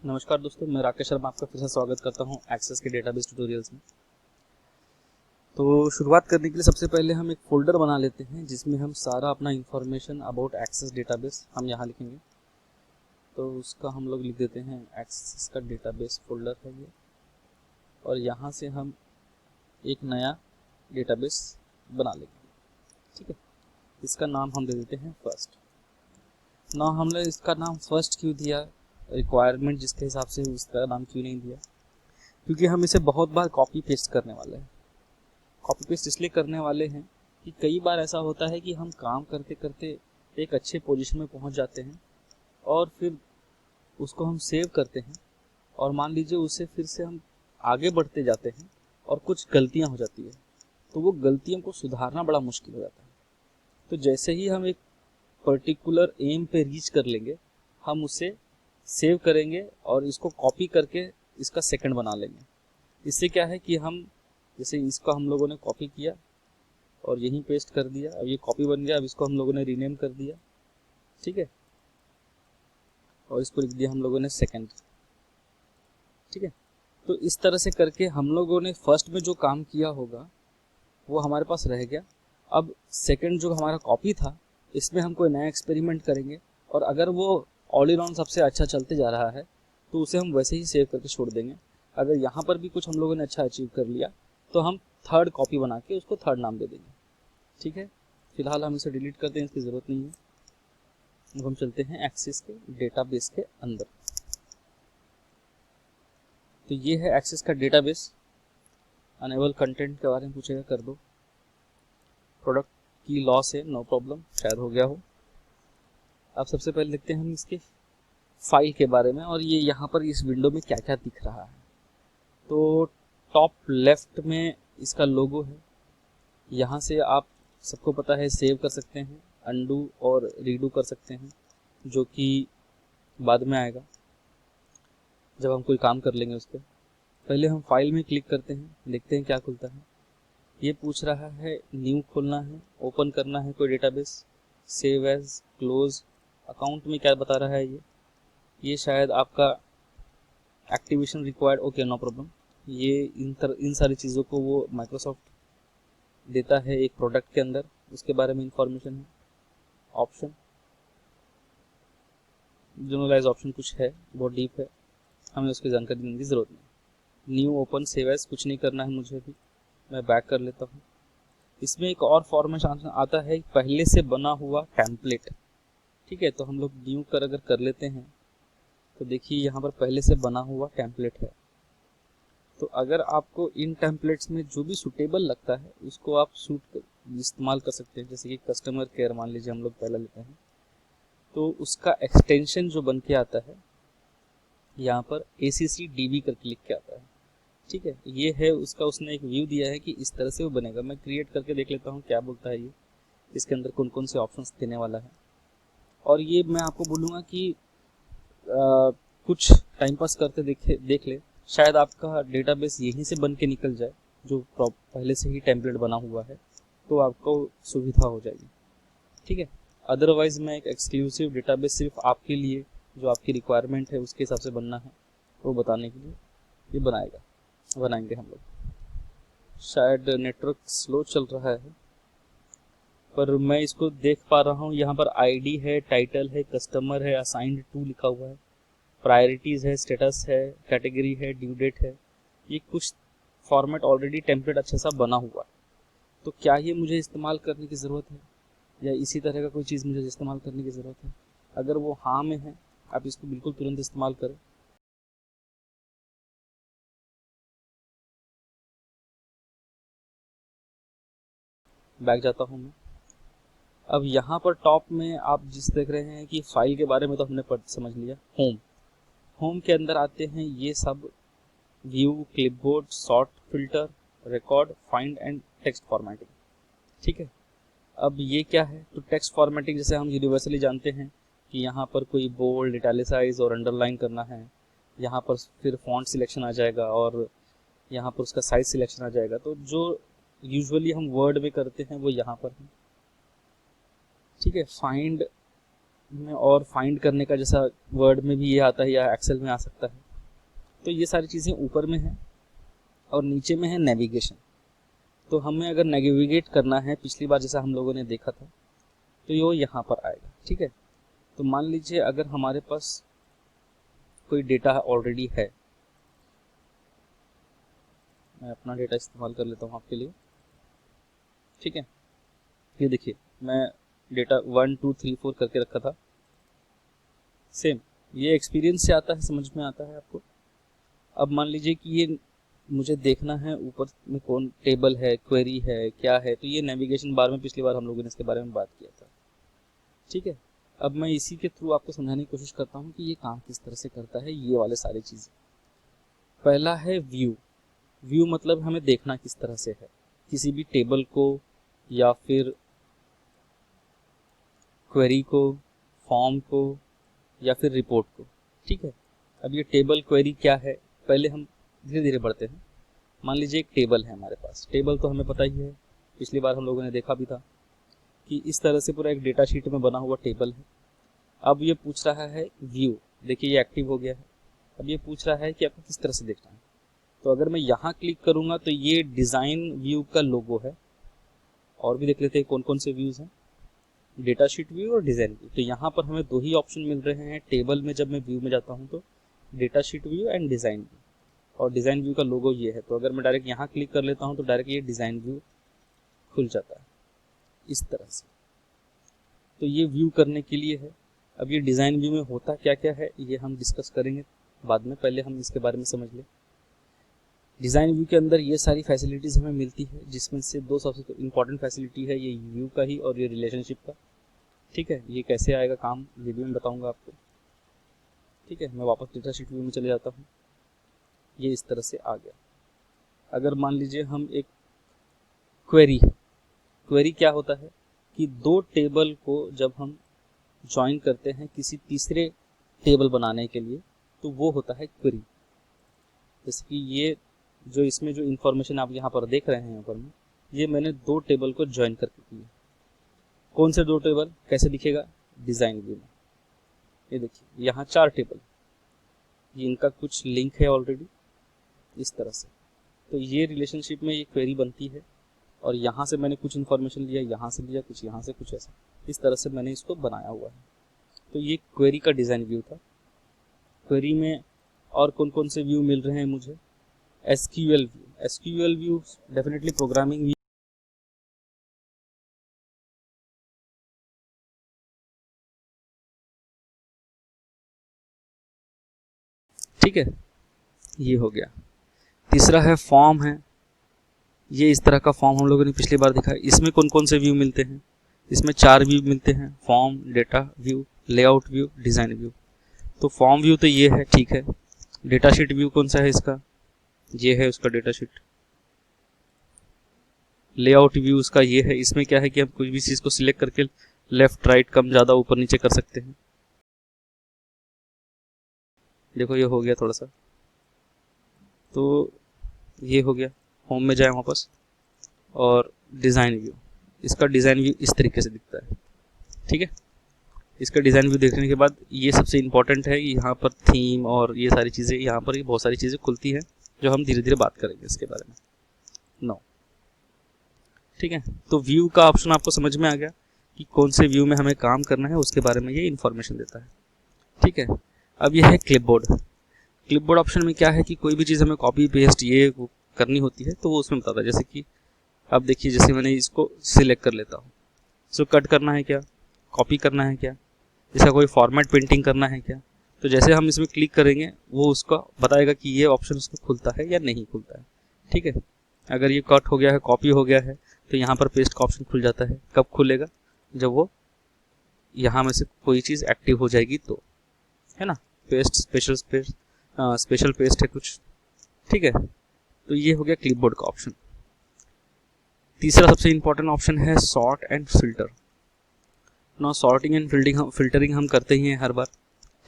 नमस्कार दोस्तों, मैं राकेश शर्मा आपका फिर से स्वागत करता हूं एक्सेस के डेटाबेस ट्यूटोरियल्स में। तो शुरुआत करने के लिए सबसे पहले हम एक फोल्डर बना लेते हैं जिसमें हम सारा अपना इंफॉर्मेशन अबाउट एक्सेस डेटाबेस हम यहाँ लिखेंगे। तो उसका हम लोग लिख देते हैं एक्सेस का डेटाबेस फोल्डर है ये, और यहाँ से हम एक नया डेटाबेस बना लेंगे। ठीक है, इसका नाम हम दे देते हैं फर्स्ट। ना हमने इसका नाम फर्स्ट क्यों दिया, रिक्वायरमेंट जिसके हिसाब से उसका नाम क्यों नहीं दिया, क्योंकि हम इसे बहुत बार कॉपी पेस्ट करने वाले हैं। कॉपी पेस्ट इसलिए करने वाले हैं कि कई बार ऐसा होता है कि हम काम करते करते एक अच्छे पोजीशन में पहुंच जाते हैं और फिर उसको हम सेव करते हैं, और मान लीजिए उससे फिर से हम आगे बढ़ते जाते हैं और कुछ गलतियां हो जाती है, तो वो गलतियों को सुधारना बड़ा मुश्किल हो जाता है। तो जैसे ही हम एक पर्टिकुलर एम पे रीच कर लेंगे, हम उसे सेव करेंगे और इसको कॉपी करके इसका सेकंड बना लेंगे। इससे क्या है कि हम जैसे इसका हम लोगों ने कॉपी किया और यहीं पेस्ट कर दिया, अब ये कॉपी बन गया। अब इसको हम लोगों ने रीनेम कर दिया, ठीक है, और इसको लिख दिया हम लोगों ने सेकंड। ठीक है, तो इस तरह से करके हम लोगों ने फर्स्ट में जो काम किया होगा वो हमारे पास रह गया। अब सेकंड जो हमारा कॉपी था, इसमें हम कोई नया एक्सपेरिमेंट करेंगे, और अगर वो ऑल इन ऑन सबसे अच्छा चलते जा रहा है तो उसे हम वैसे ही सेव करके छोड़ देंगे। अगर यहाँ पर भी कुछ हम लोगों ने अच्छा अचीव कर लिया तो हम थर्ड कॉपी बना के उसको थर्ड नाम दे देंगे। ठीक है, फिलहाल हम इसे डिलीट करते हैं, इसकी ज़रूरत नहीं है। अब हम चलते हैं एक्सेस के डेटाबेस के अंदर। तो ये है एक्सेस का डेटाबेस। अनेबल कंटेंट के बारे में पूछेगा, कर दो। प्रोडक्ट की लॉस है, नो प्रॉब्लम, शायद हो गया हो। अब सबसे पहले देखते हैं हम इसके फाइल के बारे में, और ये यहाँ पर इस विंडो में क्या क्या दिख रहा है। तो टॉप लेफ्ट में इसका लोगो है। यहाँ से आप सबको पता है सेव कर सकते हैं, अंडू और रीडू कर सकते हैं, जो कि बाद में आएगा जब हम कोई काम कर लेंगे उस पर। पहले हम फाइल में क्लिक करते हैं, देखते हैं क्या खुलता है। ये पूछ रहा है न्यू खोलना है, ओपन करना है कोई database, save as, close, account में क्या बता रहा है ये शायद आपका activation required, okay no problem. ये इन सारी चीज़ों को वो माइक्रोसॉफ्ट देता है एक प्रोडक्ट के अंदर, उसके बारे में इंफॉर्मेशन है। ऑप्शन, जनरलाइज ऑप्शन कुछ है, बहुत डीप है, हमें उसकी जानकारी देने की ज़रूरत नहीं। न्यू, ओपन, सेव एज कुछ नहीं करना है मुझे भी, मैं बैक कर लेता हूँ। इसमें एक और फॉर्मेशन आता है पहले से बना हुआ टेम्पलेट। ठीक है, तो हम लोग न्यू अगर कर लेते हैं तो देखिए यहाँ पर पहले से बना हुआ टेम्पलेट है। तो अगर आपको इन टेम्पलेट्स में जो भी सूटेबल लगता है उसको आप इस्तेमाल कर सकते हैं। जैसे कि कस्टमर केयर मान लीजिए हम लोग पहला लेते हैं, तो उसका एक्सटेंशन जो बन के आता है यहाँ पर ACCDB करके लिख के आता है। ठीक है, ये है उसका, उसने एक व्यू दिया है कि इस तरह से वो बनेगा। मैं क्रिएट करके देख लेता हूँ क्या बोलता है ये, इसके अंदर कौन कौन से ऑप्शंस देने वाला है। और ये मैं आपको बोलूँगा कि कुछ टाइम पास करते देख ले, शायद आपका डेटाबेस यहीं से बन के निकल जाए, जो पहले से ही टेम्पलेट बना हुआ है, तो आपको सुविधा हो जाएगी। ठीक है, अदरवाइज मैं एक एक्सक्लूसिव डेटाबेस सिर्फ आपके लिए, जो आपकी रिक्वायरमेंट है उसके हिसाब से बनना है, वो बताने के लिए ये बनाएंगे हम लोग। शायद नेटवर्क स्लो चल रहा है, पर मैं इसको देख पा रहा हूँ। यहाँ पर आईडी है, टाइटल है, कस्टमर है, असाइंड टू लिखा हुआ है, प्रायोरिटीज़ है, स्टेटस है, कैटेगरी है, ड्यू डेट है। ये कुछ फॉर्मेट ऑलरेडी टेम्पलेट अच्छा सा बना हुआ है। तो क्या ये मुझे इस्तेमाल करने की ज़रूरत है, या इसी तरह का कोई चीज़ मुझे इस्तेमाल करने की ज़रूरत है? अगर वो हाँ में है, आप इसको बिल्कुल तुरंत इस्तेमाल करें। बैक जाता हूँ मैं। अब यहाँ पर टॉप में आप जिस देख रहे हैं कि फाइल के बारे में तो हमने समझ लिया। होम के अंदर आते हैं ये सब, view, clipboard, sort, filter, record, find and text formatting. ठीक है, अब ये क्या है? तो टेक्स्ट फॉर्मेटिंग जैसे हम यूनिवर्सली जानते हैं कि यहाँ पर कोई बोल्ड, इटैलिसाइज और अंडरलाइन करना है, यहाँ पर फिर फॉन्ट सिलेक्शन आ जाएगा और यहाँ पर उसका साइज सिलेक्शन आ जाएगा। तो जो यूजुअली हम वर्ड में करते हैं वो यहाँ पर है। ठीक है, फाइंड में और फाइंड करने का, जैसा वर्ड में भी ये आता है या एक्सेल में आ सकता है। तो ये सारी चीज़ें ऊपर में है और नीचे में है नेविगेशन। तो हमें अगर नेविगेट करना है पिछली बार जैसा हम लोगों ने देखा था, तो ये यहाँ पर आएगा। ठीक है, तो मान लीजिए अगर हमारे पास कोई डेटा ऑलरेडी है, मैं अपना डेटा इस्तेमाल कर लेता हूँ आपके लिए। ठीक है, ये देखिए मैं डेटा 1 2 3 4 करके रखा था। सेम ये एक्सपीरियंस से आता है, समझ में आता है आपको। अब मान लीजिए कि ये मुझे देखना है ऊपर में कौन टेबल है, क्वेरी है, क्या है। तो ये नेविगेशन बार में पिछली बार हम लोगों ने इसके बारे में बात किया था। ठीक है, अब मैं इसी के थ्रू आपको समझाने की कोशिश करता हूँ कि ये काम किस तरह से करता है, ये वाले सारी चीज़ें। पहला है व्यू। व्यू मतलब हमें देखना किस तरह से है, किसी भी टेबल को या फिर क्वेरी को, फॉर्म को या फिर रिपोर्ट को। ठीक है, अब ये टेबल क्वेरी क्या है, पहले हम धीरे धीरे बढ़ते हैं। मान लीजिए एक टेबल है हमारे पास। टेबल तो हमें पता ही है, पिछली बार हम लोगों ने देखा भी था कि इस तरह से पूरा एक डेटा शीट में बना हुआ टेबल है। अब ये पूछ रहा है व्यू, देखिए ये एक्टिव हो गया है। अब ये पूछ रहा है कि आपको किस तरह से देखना है। तो अगर मैं यहाँ क्लिक करूँगा तो ये डिज़ाइन व्यू का लोगो है। और भी देख लेते हैं कौन कौन से व्यूज़ हैं, डेटा शीट व्यू और डिज़ाइन व्यू। तो यहाँ पर हमें दो ही ऑप्शन मिल रहे हैं टेबल में। जब मैं व्यू में जाता हूँ तो data sheet view and design view, और डिज़ाइन व्यू का लोगो ये है। तो अगर मैं डायरेक्ट यहाँ क्लिक कर लेता हूँ तो डायरेक्ट ये डिज़ाइन व्यू खुल जाता है इस तरह से। तो ये व्यू करने के लिए है। अब ये डिज़ाइन व्यू में होता क्या क्या है ये हम डिस्कस करेंगे बाद में, पहले हम इसके बारे में समझ लें। डिज़ाइन व्यू के अंदर ये सारी फैसिलिटीज़ हमें मिलती है, जिसमें से दो सबसे इम्पॉर्टेंट फैसिलिटी है ये व्यू का ही और ये रिलेशनशिप का। ठीक है, ये कैसे आएगा काम वीडियो में बताऊंगा आपको। ठीक है, मैं वापस डेटा शीट व्यू में चले जाता हूँ। ये इस तरह से आ गया। अगर मान लीजिए हम एक क्वेरी है, क्वेरी क्या होता है कि दो टेबल को जब हम ज्वाइन करते हैं किसी तीसरे टेबल बनाने के लिए, तो वो होता है क्वेरी। जैसे कि ये जो इसमें जो इन्फॉर्मेशन आप यहाँ पर देख रहे हैं, यहाँ पर में ये मैंने दो टेबल को ज्वाइन करके किया। कौन से दो टेबल, कैसे दिखेगा डिज़ाइन व्यू में। ये देखिए यहाँ 4 टेबल, ये इनका कुछ लिंक है ऑलरेडी इस तरह से। तो ये रिलेशनशिप में ये क्वेरी बनती है, और यहाँ से मैंने कुछ इन्फॉर्मेशन लिया, यहाँ से लिया कुछ, यहाँ से कुछ, ऐसा इस तरह से मैंने इसको बनाया हुआ है। तो ये क्वेरी का डिज़ाइन व्यू था। क्वेरी में और कौन कौन से व्यू मिल रहे हैं मुझे, SQL view. SQL view definitely programming view. ठीक है, ये हो गया। तीसरा है फॉर्म है। ये इस तरह का फॉर्म हम लोगों ने पिछली बार देखा है। इसमें कौन कौन से व्यू मिलते हैं, इसमें 4 व्यू मिलते हैं, form, data view, layout view, design view. तो फॉर्म व्यू तो ये है, ठीक है। डेटा शीट व्यू कौन सा है इसका, ये है उसका डेटा शीट। लेआउट व्यू उसका ये है। इसमें क्या है कि हम कोई भी चीज़ को सिलेक्ट करके लेफ्ट राइट कम ज़्यादा ऊपर नीचे कर सकते हैं। देखो ये हो गया थोड़ा सा, तो ये हो गया। होम में जाए वापस, और डिज़ाइन व्यू, इसका डिज़ाइन व्यू इस तरीके से दिखता है। ठीक है, इसका डिज़ाइन व्यू देखने के बाद ये सबसे इम्पॉर्टेंट है, यहाँ पर थीम और ये सारी चीज़ें, यहाँ पर बहुत सारी चीज़ें खुलती हैं जो हम धीरे धीरे बात करेंगे इसके बारे में। नो, ठीक है। तो व्यू का ऑप्शन आपको समझ में आ गया कि कौन से व्यू में हमें काम करना है, उसके बारे में ये इन्फॉर्मेशन देता है। ठीक है, अब ये है क्लिपबोर्ड। क्लिपबोर्ड ऑप्शन में क्या है कि कोई भी चीज़ हमें कॉपी पेस्ट ये करनी होती है तो वो उसमें बताता है। जैसे कि अब देखिए, जैसे मैंने इसको सिलेक्ट कर लेता हूँ, इसको कट करना है क्या, कॉपी करना है क्या, इसका कोई फॉर्मेट पेंटिंग करना है क्या। तो जैसे हम इसमें क्लिक करेंगे वो उसको बताएगा कि ये ऑप्शन उसको खुलता है या नहीं खुलता है। ठीक है, अगर ये कट हो गया है, कॉपी हो गया है, तो यहाँ पर पेस्ट का ऑप्शन खुल जाता है। कब खुलेगा, जब वो यहाँ में से कोई चीज़ एक्टिव हो जाएगी तो, है ना। पेस्ट, स्पेशल पेस्ट है कुछ। ठीक है, तो ये हो गया क्लिपबोर्ड का ऑप्शन। तीसरा सबसे इंपॉर्टेंट ऑप्शन है सॉर्ट एंड फिल्टर। ना सॉर्टिंग एंड फिल्टरिंग हम करते ही हैं हर बार।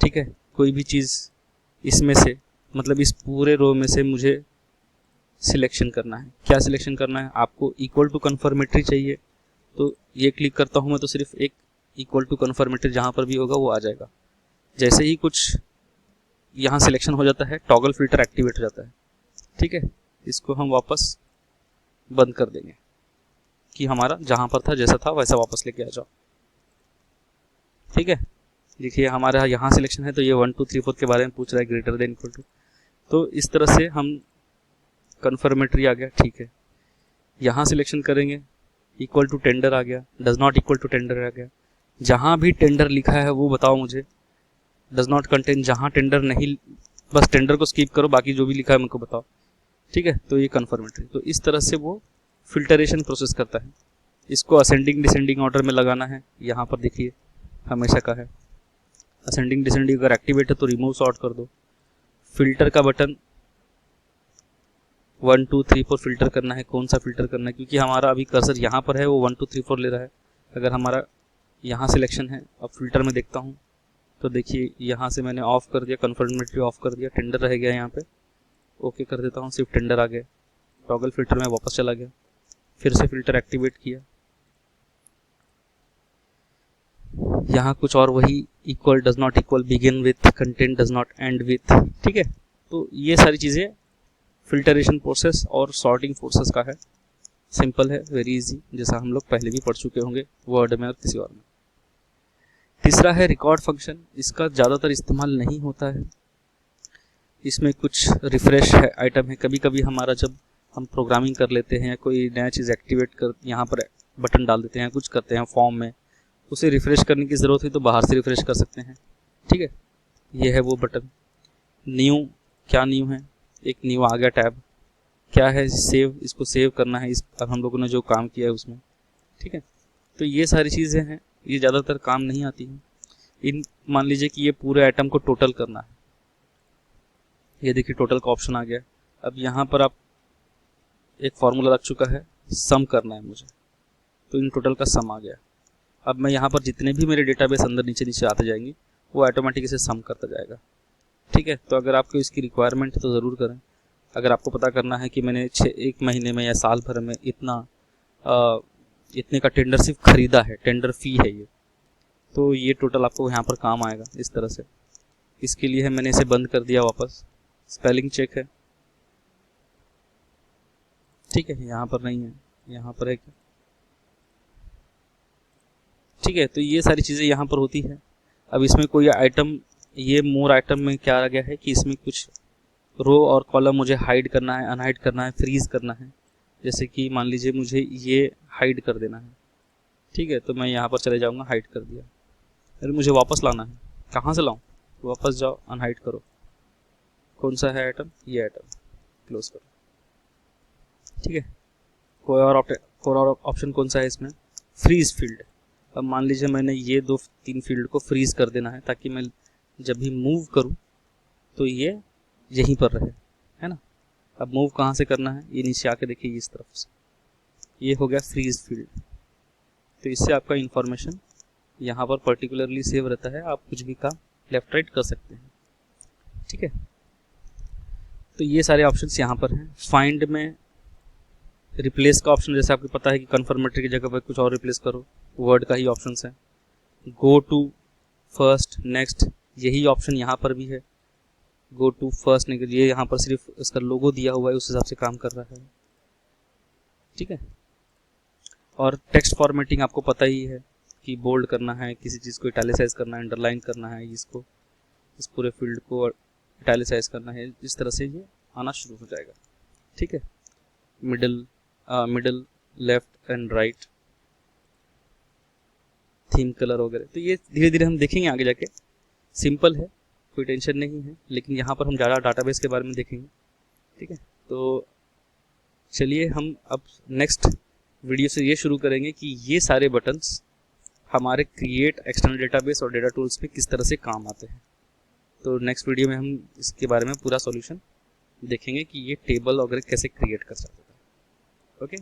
ठीक है, कोई भी चीज़ इसमें से, मतलब इस पूरे रो में से मुझे सिलेक्शन करना है। क्या सिलेक्शन करना है, आपको इक्वल टू कन्फर्मेटरी चाहिए तो ये क्लिक करता हूँ मैं, तो सिर्फ एक इक्वल टू कन्फर्मेटरी जहाँ पर भी होगा वो आ जाएगा। जैसे ही कुछ यहाँ सिलेक्शन हो जाता है टॉगल फिल्टर एक्टिवेट हो जाता है। ठीक है, इसको हम वापस बंद कर देंगे कि हमारा जहाँ पर था जैसा था वैसा वापस लेके आ जाओ। ठीक है, देखिए हमारा यहाँ सिलेक्शन है तो ये 1 2 3 4 के बारे में पूछ रहा है, ग्रेटर देन इक्वल टू। तो इस तरह से हम कन्फर्मेटरी आ गया। ठीक है, यहाँ सिलेक्शन करेंगे, इक्वल टू टेंडर आ गया, does not equal to tender आ गया। जहाँ भी टेंडर लिखा है वो बताओ मुझे, डज नॉट कंटेन, जहाँ टेंडर नहीं बस टेंडर को स्किप करो, बाकी जो भी लिखा है मुझको बताओ। ठीक है, तो ये कन्फर्मेटरी। तो इस तरह से वो फिल्टरेशन प्रोसेस करता है। इसको असेंडिंग डिसेंडिंग ऑर्डर में लगाना है, यहाँ पर देखिए हमेशा का है। असेंडिंग डिसेंडिंग अगर एक्टिवेट है तो रिमूव सॉर्ट कर दो। फिल्टर का बटन 1 2 3 4 फिल्टर करना है, कौन सा फिल्टर करना है, क्योंकि हमारा अभी कर्सर यहाँ पर है वो 1 2 3 4 ले रहा है। अगर हमारा यहाँ सिलेक्शन है, अब फिल्टर में देखता हूँ तो देखिए यहाँ से मैंने ऑफ कर दिया, कन्फर्मेटरी ऑफ कर दिया, टेंडर रह गया यहाँ पे, ओके कर देता हूँ, सिर्फ टेंडर आ गया। टॉगल फिल्टर में वापस चला गया, फिर से फिल्टर एक्टिवेट किया, यहाँ कुछ और वही equal, does not equal, begin with, content does not and with. ठीक है, तो ये सारी चीज़ें फिल्टरेशन प्रोसेस और सॉर्टिंग प्रोसेस का है। सिंपल है, वेरी इजी, जैसा हम लोग पहले भी पढ़ चुके होंगे वर्ड में और किसी और में। तीसरा है रिकॉर्ड फंक्शन। इसका ज़्यादातर इस्तेमाल नहीं होता है, इसमें कुछ रिफ्रेश है आइटम है। कभी कभी हमारा जब हम प्रोग्रामिंग कर लेते हैं या कोई नया चीज़ एक्टिवेट कर यहाँ पर बटन डाल देते हैं, कुछ करते हैं फॉर्म में, उसे रिफ्रेश करने की ज़रूरत हुई तो बाहर से रिफ्रेश कर सकते हैं। ठीक है, ये है वो बटन। न्यू, क्या न्यू है, एक न्यू आ गया टैब। क्या है, सेव, इसको सेव करना है, इस अब हम लोगों ने जो काम किया है उसमें। ठीक है, तो ये सारी चीज़ें हैं, ये ज़्यादातर काम नहीं आती हैं। इन मान लीजिए कि ये पूरे आइटम को टोटल करना है, ये देखिए टोटल का ऑप्शन आ गया। अब यहाँ पर आप एक फार्मूला लग चुका है, सम करना है मुझे, तो इन टोटल का सम आ गया। अब मैं यहाँ पर जितने भी मेरे डेटाबेस अंदर नीचे नीचे आते जाएंगे वो ऑटोमेटिक इसे सम करता जाएगा। ठीक है, तो अगर आपको इसकी रिक्वायरमेंट है तो ज़रूर करें। अगर आपको पता करना है कि मैंने एक महीने में या साल भर में इतने का टेंडर सिर्फ खरीदा है, टेंडर फी है ये, तो ये टोटल आपको यहाँ पर काम आएगा इस तरह से। इसके लिए मैंने इसे बंद कर दिया वापस। स्पेलिंग चेक है, ठीक है, यहाँ पर नहीं है, यहाँ पर है क्या। ठीक है, तो ये सारी चीज़ें यहाँ पर होती है। अब इसमें कोई आइटम, ये मोर आइटम में क्या आ गया है कि इसमें कुछ रो और कॉलम मुझे हाइड करना है, अनहाइड करना है, फ्रीज करना है। जैसे कि मान लीजिए मुझे ये हाइड कर देना है। ठीक है, तो मैं यहाँ पर चले जाऊँगा, हाइड कर दिया। अरे मुझे वापस लाना है, कहाँ से लाऊँ, वापस जाओ, अनहाइड करो। कौन सा है आइटम, ये आइटम, क्लोज करो। ठीक है, कोई और ऑप्शन कौन सा है इसमें, फ्रीज फील्ड। अब मान लीजिए मैंने ये 2-3 फील्ड को फ्रीज कर देना है ताकि मैं जब भी मूव करूं तो ये यहीं पर रहे, है ना। अब मूव कहाँ से करना है, ये नीचे आके देखिए इस तरफ से, ये हो गया फ्रीज फील्ड। तो इससे आपका इंफॉर्मेशन यहाँ पर पर्टिकुलरली सेव रहता है, आप कुछ भी काम लेफ्ट राइट कर सकते हैं। ठीक है, तो ये सारे ऑप्शंस यहाँ पर हैं। फाइंड में रिप्लेस का ऑप्शन, जैसे आपको पता है कि कन्फर्मेटरी की जगह पर कुछ और रिप्लेस करो, वर्ड का ही ऑप्शन है। गो टू, फर्स्ट, नेक्स्ट, यही ऑप्शन यहाँ पर भी है। गो टू, फर्स्ट, नेक्स्ट, ये यहाँ पर सिर्फ इसका लोगो दिया हुआ है, उस हिसाब से काम कर रहा है। ठीक है, और टेक्स्ट फॉर्मेटिंग आपको पता ही है कि बोल्ड करना है, किसी चीज़ को इटैलिसाइज करना है, अंडरलाइन करना है, इसको, इस पूरे फील्ड को इटैलिसाइज करना है। इस तरह से ये आना शुरू हो जाएगा। ठीक है, middle, left and right, theme colour वगैरह, तो ये धीरे धीरे हम देखेंगे आगे जाके। सिंपल है, कोई टेंशन नहीं है, लेकिन यहाँ पर हम ज़्यादा डाटाबेस के बारे में देखेंगे। ठीक है, तो चलिए हम अब नेक्स्ट वीडियो से ये शुरू करेंगे कि ये सारे बटन्स हमारे क्रिएट एक्सटर्नल डेटाबेस और डेटा टूल्स पे किस तरह से काम आते हैं। तो नेक्स्ट वीडियो में हम इसके बारे में पूरा सॉल्यूशन देखेंगे कि ये टेबल वगैरह कैसे क्रिएट कर सकते हैं। ओके।